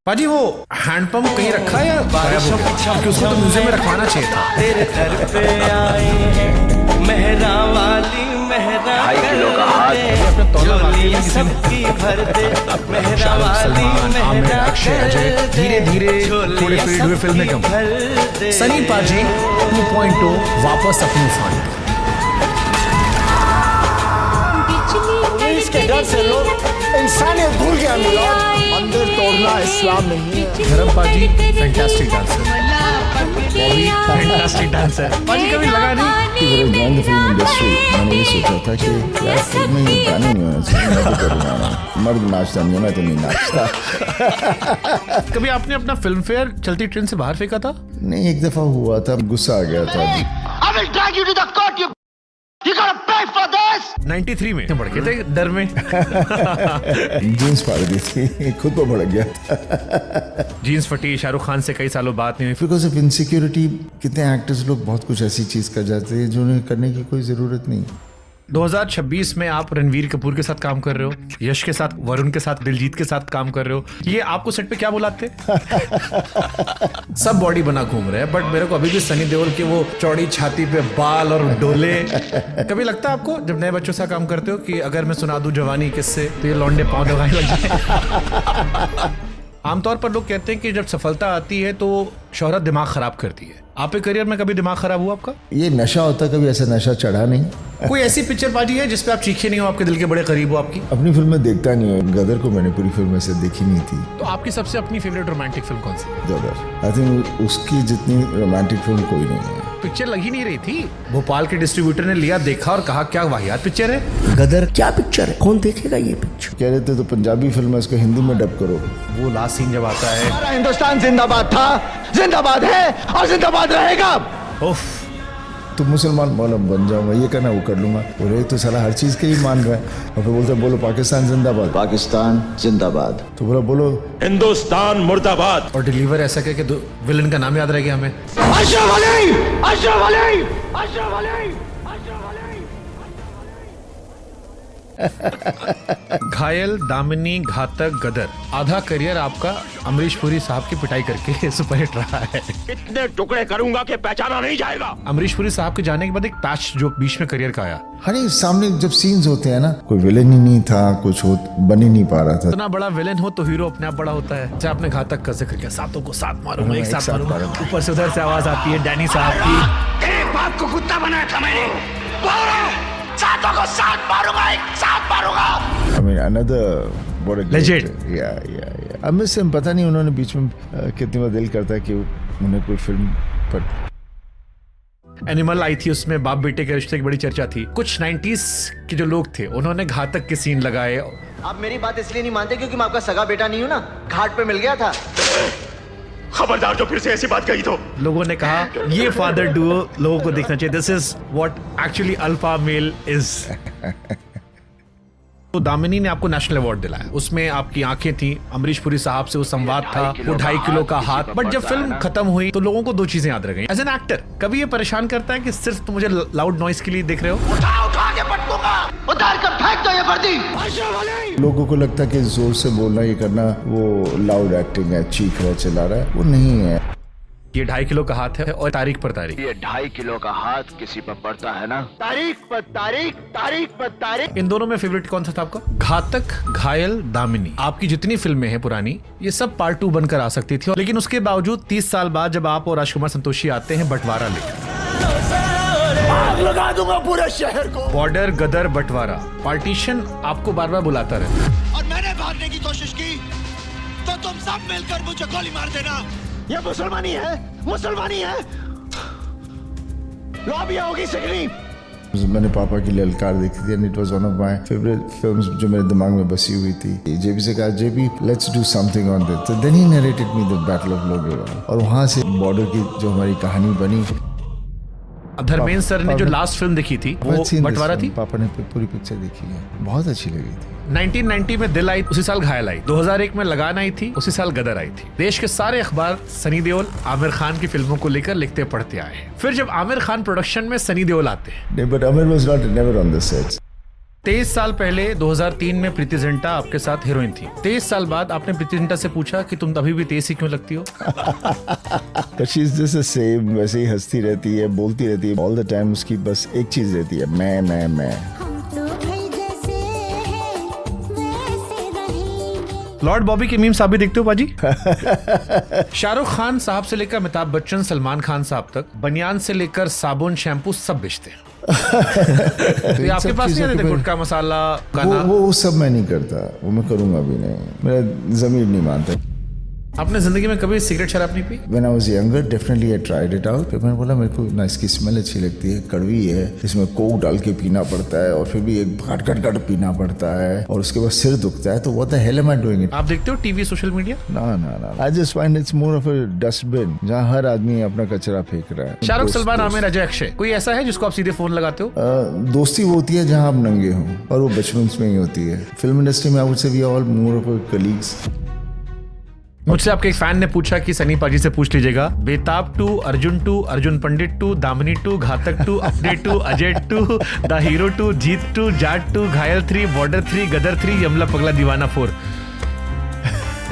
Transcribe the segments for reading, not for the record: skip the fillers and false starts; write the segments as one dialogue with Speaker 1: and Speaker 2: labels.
Speaker 1: पाजी वो हैंडपंप कहीं रखा है या गायब हो गया? क्योंकि उसको तो म्यूजियम में रखवाना चाहिए था।
Speaker 2: तेरे घर पे आए हैं मेहरा वाली मेहरा
Speaker 3: 2.5 किलो का हाथ
Speaker 2: झोली सबकी भर दे मेहरा वाली मेहरा
Speaker 1: अक्षय अजय धीरे धीरे थोड़े फील्ड हुए फिल्म में कम। सनी पाजी 2.0 वापस अपनी फान।
Speaker 4: इसके डर से लोग इंसानियत भूल गया मिलॉर्ड। मंदिर तोड़ना इस्लाम नहीं है।
Speaker 1: धर्म पाजी fantastic dancer, Bobby fantastic dancer. पाजी कभी लगा नहीं
Speaker 5: कि मेरे ज्वाइन द फिल्म इंडस्ट्री मैंने ये सोचा था कि यार फिल्म में ये गाने नहीं होना चाहिए, मैं तो करूँगा। मर्द नाचता नहीं है, मैं तो नहीं नाचता।
Speaker 1: कभी आपने अपना फिल्म फेयर चलती ट्रेन से बाहर फेंका था?
Speaker 5: नहीं, एक दफा हुआ था, गुस्सा आ गया था।
Speaker 1: 93 में भड़के थे डर में।
Speaker 5: जीन्स फाड़ दी थी, खुद पर भड़क गया था।
Speaker 1: जीन्स फटी, शाहरुख खान से कई सालों बात नहीं हुई।
Speaker 5: बिकॉज ऑफ इनसिक्योरिटी कितने एक्टर्स लोग बहुत कुछ ऐसी चीज कर जाते हैं जो उन्हें करने की कोई जरूरत नहीं।
Speaker 1: 2026 में आप रणवीर कपूर के साथ काम कर रहे हो, यश के साथ, वरुण के साथ, दिलजीत के साथ काम कर रहे हो। ये आपको सेट पे क्या बुलाते? सब बॉडी बना घूम रहे हैं, बट मेरे को अभी भी सनी देओल के वो चौड़ी छाती पे बाल और डोले। कभी लगता है आपको जब नए बच्चों से काम करते हो कि अगर मैं सुना दूं जवानी किससे तो ये लौंडे पांव दबाने लग जाए? आमतौर पर लोग कहते हैं कि जब सफलता आती है तो शोहरत दिमाग खराब करती है। आपके करियर में कभी दिमाग खराब हुआ आपका?
Speaker 5: ये नशा होता, कभी ऐसा नशा चढ़ा नहीं।
Speaker 1: कोई ऐसी पिक्चर बाजी है जिसपे आप चीखे नहीं हो, आपके दिल के बड़े करीब हो आपकी?
Speaker 5: अपनी फिल्म में देखता नहीं हूँ। गदर को मैंने पूरी फिल्म ऐसे देखी नहीं थी।
Speaker 1: तो आपकी सबसे अपनी फेवरेट रोमांटिक फिल्म कौन सी है?
Speaker 5: गदर। आई थिंक उसकी जितनी रोमांटिक फिल्म कोई नहीं है।
Speaker 1: पिक्चर लगी नहीं रही थी। भोपाल के डिस्ट्रीब्यूटर ने लिया, देखा और कहा क्या वाहियात पिक्चर है।
Speaker 4: गदर क्या पिक्चर है, कौन देखेगा ये पिक्चर?
Speaker 5: कह रहे थे तो पंजाबी फिल्म है, इसको हिंदी में डब करो।
Speaker 1: वो लास्ट सीन जब आता है,
Speaker 4: हमारा हिंदुस्तान जिंदाबाद था, जिंदाबाद है और जिंदाबाद रहेगा।
Speaker 1: उफ,
Speaker 5: तो मुसलमान मौलम बन जाऊंगा, ये करना वो कर लूंगा। और ये तो साला हर चीज के ही मान रहा है। और फिर बोलते बोलो पाकिस्तान जिंदाबाद।
Speaker 3: पाकिस्तान जिंदाबाद।
Speaker 5: तो बोला बोलो
Speaker 6: हिंदुस्तान मुर्दाबाद।
Speaker 1: और डिलीवर ऐसा करके विलन का नाम याद रह गया हमें।
Speaker 4: अशरफ अली, अशरफ अली, अशरफ अली, अशरफ अली।
Speaker 1: घायल, दामिनी, घातक, गदर, आधा करियर आपका अमरीश पुरी साहब की पिटाई करके सुपरहिट रहा है।
Speaker 6: इतने टुकड़े करूंगा कि पहचाना नहीं जाएगा।
Speaker 1: अमरीश पुरी साहब के जाने के बाद एक पैच जो बीच में करियर का आया।
Speaker 5: हनी सामने जब सीन्स होते हैं ना, कोई विलेन ही नहीं था, कुछ बन ही नहीं पा रहा था।
Speaker 1: इतना बड़ा विलेन हो तो हीरो अपने आप बड़ा होता है। जैसे आपने घातक का जिक्र किया, सातों को साथ मारूंगा, एक साथ मारूंगा। ऊपर से उधर से आवाज आती है डैनी साहब की।
Speaker 6: एक बात को कुत्ता बनाया था मैंने, सातों को साथ मारूंगा, एक साथ मारूंगा।
Speaker 5: I mean, another what a
Speaker 1: Legend.
Speaker 5: yeah. अब मैं से पता नहीं उन्होंने बीच में कितनी बार दिल करता है कि उन्हें कोई फिल्म पर।
Speaker 1: एनिमल आई थी, उसमें बाप बेटे के रिश्ते की बड़ी चर्चा थी। कुछ 90s के जो लोग थे उन्होंने घातक के सीन लगाए।
Speaker 7: आप मेरी बात इसलिए नहीं मानते क्योंकि मैं आपका सगा बेटा नहीं हूं ना, घाट पे मिल गया था।
Speaker 6: खबरदार जो फिर से ऐसी बात कही तो।
Speaker 1: लोगों ने कहा ये फादर डुओ लोगों को देखना चाहिए। This is what actually alpha male is. तो दामिनी ने आपको नेशनल अवार्ड दिलाया, उसमें आपकी आंखें थी, अमरीश पुरी साहब से वो संवाद था, वो 2.5 किलो का हाथ। बट जब फिल्म खत्म हुई तो लोगों को दो चीजें याद रह गई। एज एन एक्टर कभी ये परेशान करता है कि सिर्फ तुम मुझे लाउड नॉइस के लिए देख रहे हो?
Speaker 6: उठा के पट दूंगा, उतार कर फेंक दो ये वर्दी।
Speaker 5: लोगों को लगता है कि जोर से बोलना, ये करना वो लाउड एक्टिंग है, चीख रहा चिल्ला रहा है, वो नहीं है।
Speaker 1: ये 2.5 किलो का हाथ है और तारीख पर तारीख।
Speaker 3: ये 2.5 किलो का हाथ किसी पर पड़ता है ना,
Speaker 6: तारीख पर तारीख, तारीख पर तारीख।
Speaker 1: इन दोनों में फेवरेट कौन सा था आपका? घातक, घायल, दामिनी। आपकी जितनी फिल्में हैं पुरानी, ये सब पार्ट 2 बनकर आ सकती थी, लेकिन उसके बावजूद 30 साल बाद जब आप और राजकुमार संतोषी आते हैं बंटवारा लेकर,
Speaker 4: आग लगा दूंगा पूरे शहर को।
Speaker 1: बॉर्डर, गदर, बंटवारा, पार्टीशन आपको बार बार बुलाता रहता।
Speaker 6: और मैंने भागने की कोशिश की तो तुम सब मिलकर मुझे गोली मार देना। ये मुसलमानी है, मुसलमानी है। लॉबिया होगी सिगनी।
Speaker 5: मैंने पापा की ललकार देखी थी and it was one of my favourite films जो मेरे दिमाग में बसी हुई थी। जेबी से कहा, JB let's do something on this. तो then he narrated me the battle of Longewala, और वहां से बॉर्डर की जो हमारी कहानी बनी।
Speaker 1: धर्मेंद्र सर ने जो लास्ट फिल्म देखी थी वो बंटवारा थी।
Speaker 5: पापा ने पूरी पिक्चर देखी है, बहुत अच्छी लगी थी।
Speaker 1: 1990 में दिल आई, उसी साल घायल आई। 2001 में लगान आई थी, उसी साल गदर आई थी। देश के सारे अखबार सनी देओल, आमिर खान की फिल्मों को लेकर लिखते पढ़ते आए हैं। फिर जब आमिर खान प्रोडक्शन में सनी देओल आते हैं,
Speaker 5: but Aamir was not never on the sets.
Speaker 1: 23 साल पहले 2003 में प्रीति जिंटा आपके साथ हीरोइन थी। 23 साल बाद आपने प्रीति जिंटा से पूछा कि तुम अभी भी तेज ही क्यों लगती हो?
Speaker 5: She is just the same, वैसे ही हंसती रहती है, बोलती रहती है ऑल द टाइम। उसकी बस एक चीज रहती है, मैं।
Speaker 1: लॉर्ड बॉबी के मीम्स आप भी देखते हो पाजी? शाहरुख खान साहब से लेकर अमिताभ बच्चन, सलमान खान साहब तक बनियान से लेकर साबुन शैम्पू सब बेचते हैं। तो ये आपके पास नहीं आते थे गुटखा मसाला गाना?
Speaker 5: वो सब मैं नहीं करता, वो मैं करूंगा भी नहीं, मेरा ज़मीर नहीं मानता।
Speaker 1: आपने जिंदगी में कभी सिगरेट शराब नहीं P?
Speaker 5: When I was younger, definitely I tried it out. फिर मैंने बोला मेरे को ना इसकी स्मेल अच्छी लगती है, कड़वी है, इसमें कोक डाल के पीना पड़ता है और फिर भी एक घट पीना पड़ता है और उसके बाद सिर दुखता है, तो what the hell am I doing it?
Speaker 1: आप देखते हो टीवी, सोशल मीडिया?
Speaker 5: ना। I just find it's more of a dustbin जहाँ हर आदमी अपना कचरा फेंक रहा है।
Speaker 1: शाहरुख, सलमान, आमिर, अजय, अक्षय, कोई ऐसा है जिसको आप सीधे फोन लगाते हो?
Speaker 5: दोस्ती वो होती है जहाँ आप नंगे हो, और वो बचपन में ही होती है। फिल्म इंडस्ट्री में I would say we are all more of a colleagues.
Speaker 1: मुझसे आपके एक फैन ने पूछा कि सनी पाजी से पूछ लीजिएगा, बेताब 2, अर्जुन 2, अर्जुन पंडित 2, दामिनी 2, घातक 2, अपडे 2, अजय 2, द हीरो 2, जीत 2, जाट 2, घायल 3, बॉर्डर 3, गदर 3, यमला पगला दीवाना 4,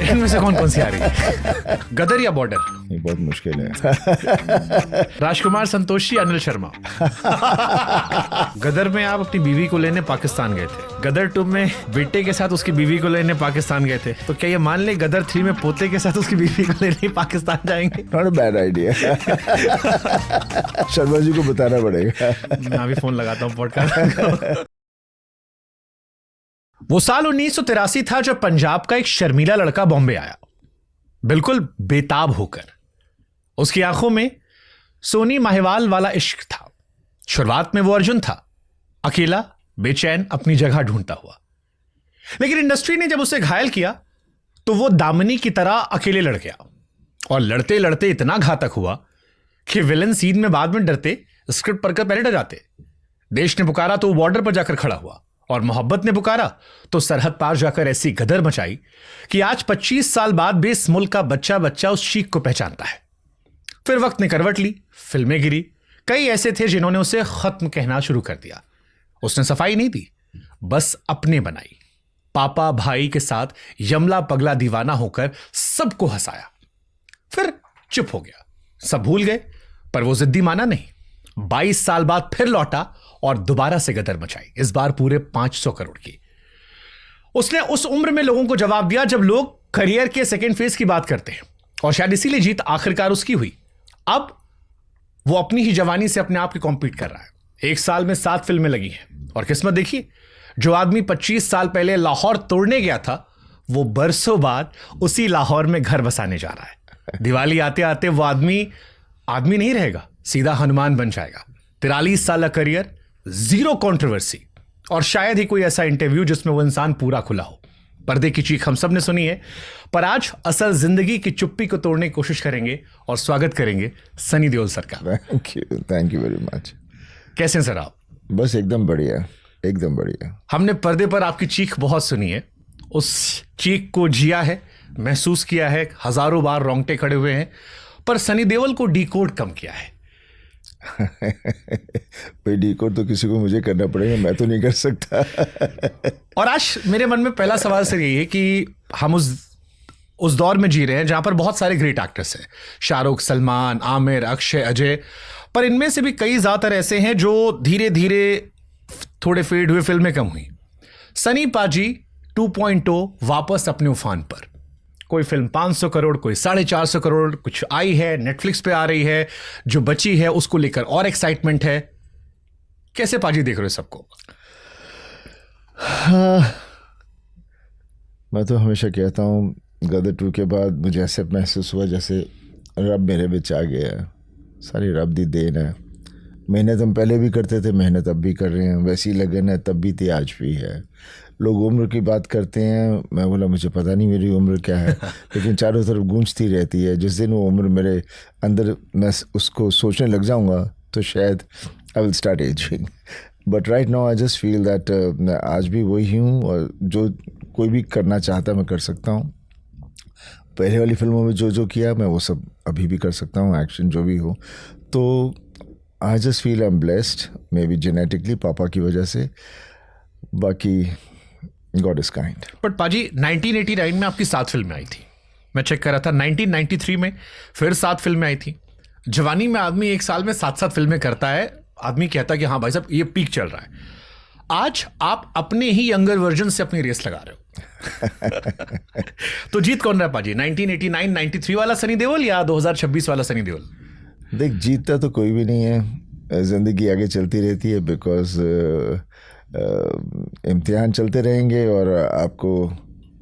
Speaker 1: इनमें से कौन सी आ रही है? गदर या बॉर्डर?
Speaker 5: ये बहुत मुश्किल है।
Speaker 1: राजकुमार, संतोषी, अनिल शर्मा। गदर में आप अपनी बीवी को लेने पाकिस्तान गए थे, गदर 2 में बेटे के साथ उसकी बीवी को लेने पाकिस्तान गए थे, तो क्या ये मान ले गदर 3 में पोते के साथ उसकी बीवी को लेने पाकिस्तान जाएंगे?
Speaker 5: Not a bad idea. Sharma ji को बताना पड़ेगा।
Speaker 1: मैं अभी फोन लगाता हूँ पॉडकास्ट। वो साल 1983 था जब पंजाब का एक शर्मीला लड़का बॉम्बे आया, बिल्कुल बेताब होकर। उसकी आंखों में सोनी माहिवाल वाला इश्क था। शुरुआत में वो अर्जुन था, अकेला, बेचैन, अपनी जगह ढूंढता हुआ। लेकिन इंडस्ट्री ने जब उसे घायल किया तो वो दामिनी की तरह अकेले लड़ गया, और लड़ते लड़ते इतना घातक हुआ कि विलन सीन में बाद में डरते, स्क्रिप्ट पढ़कर पहले डर जाते। देश ने पुकारा तो वो बॉर्डर पर जाकर खड़ा हुआ, और मोहब्बत ने पुकारा तो सरहद पार जाकर ऐसी गदर मचाई कि आज 25 साल बाद भी इस मुल्क का बच्चा बच्चा उस चीख को पहचानता है। फिर वक्त ने करवट ली, फिल्में गिरी, कई ऐसे थे जिन्होंने उसे खत्म कहना शुरू कर दिया। उसने सफाई नहीं दी, बस अपने बनाई। पापा भाई के साथ यमला पगला दीवाना होकर सबको हंसाया। फिर चुप हो गया, सब भूल गए, पर वो जिद्दी माना नहीं। 22 साल बाद फिर लौटा और दोबारा से गदर मचाई, इस बार पूरे 500 करोड़ की। उसने उस उम्र में लोगों को जवाब दिया जब लोग करियर के सेकेंड फेज की बात करते हैं, और शायद इसीलिए जीत आखिरकार उसकी हुई। अब वो अपनी ही जवानी से अपने आप की कॉम्पीट कर रहा है। 1 साल में 7 फिल्में लगी हैं, और किस्मत देखिए, जो आदमी 25 साल पहले लाहौर तोड़ने गया था, वो बरसों बाद उसी लाहौर में घर बसाने जा रहा है। दिवाली आते आते वो आदमी नहीं रहेगा, सीधा हनुमान बन जाएगा। 43 साल का करियर, 0 कंट्रोवर्सी, और शायद ही कोई ऐसा इंटरव्यू जिसमें वो इंसान पूरा खुला हो। पर्दे की चीख हम सब ने सुनी है, पर आज असल जिंदगी की चुप्पी को तोड़ने की कोशिश करेंगे और स्वागत करेंगे सनी देओल सर का।
Speaker 5: Thank you very much.
Speaker 1: कैसे हैं सर आप?
Speaker 5: बस एकदम बढ़िया, एकदम बढ़िया।
Speaker 1: हमने पर्दे पर आपकी चीख बहुत सुनी है, उस चीख को जिया है, महसूस किया है, हजारों बार रोंगटे खड़े हुए हैं, पर सनी देओल को डिकोड कम किया है।
Speaker 5: भाई डिकोड तो किसी को मुझे करना पड़ेगा, मैं तो नहीं कर सकता।
Speaker 1: और आज मेरे मन में पहला सवाल सर यही है कि हम उस दौर में जी रहे हैं जहां पर बहुत सारे ग्रेट एक्टर्स हैं, शाहरुख, सलमान, आमिर, अक्षय, अजय, पर इनमें से भी कई ज्यादातर ऐसे हैं जो धीरे धीरे थोड़े फेड हुए, फिल्में कम हुई। सनी पाजी 2.0 वापस अपने उफान पर। कोई फिल्म 500 करोड़, कोई 450 करोड़, कुछ आई है, नेटफ्लिक्स पे आ रही है, जो बची है उसको लेकर और एक्साइटमेंट है। कैसे पाजी देख रहे हो सबको?
Speaker 5: मैं तो हमेशा कहता हूँ गदर 2 के बाद मुझे ऐसे महसूस हुआ जैसे रब मेरे बिच आ गया है। सारी रब दी देन है। मेहनत हम पहले भी करते थे, मेहनत अब भी कर रहे हैं, वैसी लगन है, तब भी थी, आज भी है। लोग उम्र की बात करते हैं, मैं बोला मुझे पता नहीं मेरी उम्र क्या है, लेकिन चारों तरफ गूंजती रहती है। जिस दिन वो उम्र मेरे अंदर मैं उसको सोचने लग जाऊंगा तो शायद I will start ageing, but right now I just feel that मैं आज भी वही हूँ, और जो कोई भी करना चाहता मैं कर सकता हूँ। पहले वाली फिल्मों में जो किया मैं वो सब अभी भी कर सकता हूँ, एक्शन जो भी हो। तो I just feel I am blessed, may be genetically पापा की वजह से, बाकी गॉड इज काइंड।
Speaker 1: बट पाजी 1989 में आपकी 7 फिल्में आई थी, मैं चेक कर रहा था। 1993 में फिर 7 फिल्में आई थी। जवानी में आदमी एक साल में 7 फिल्में करता है, आदमी कहता है कि हाँ भाई साहब ये पीक चल रहा है। आज आप अपने ही यंगर वर्जन से अपनी रेस लगा रहे हो। तो जीत कौन रहा है पाजी, 1989 93 वाला सनी देओल या 2026 वाला सनी देओल?
Speaker 5: देख, जीतता तो कोई भी नहीं है, ज़िंदगी आगे चलती रहती है, बिकॉज इम्तिहान चलते रहेंगे और आपको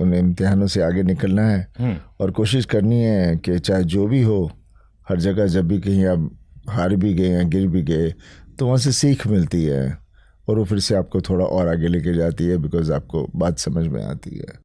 Speaker 5: उन इम्तिहानों से आगे निकलना है और कोशिश करनी है कि चाहे जो भी हो, हर जगह जब भी कहीं आप हार भी गए या गिर भी गए तो वहाँ से सीख मिलती है और वो फिर से आपको थोड़ा और आगे लेके जाती है, बिकॉज आपको बात समझ में आती है।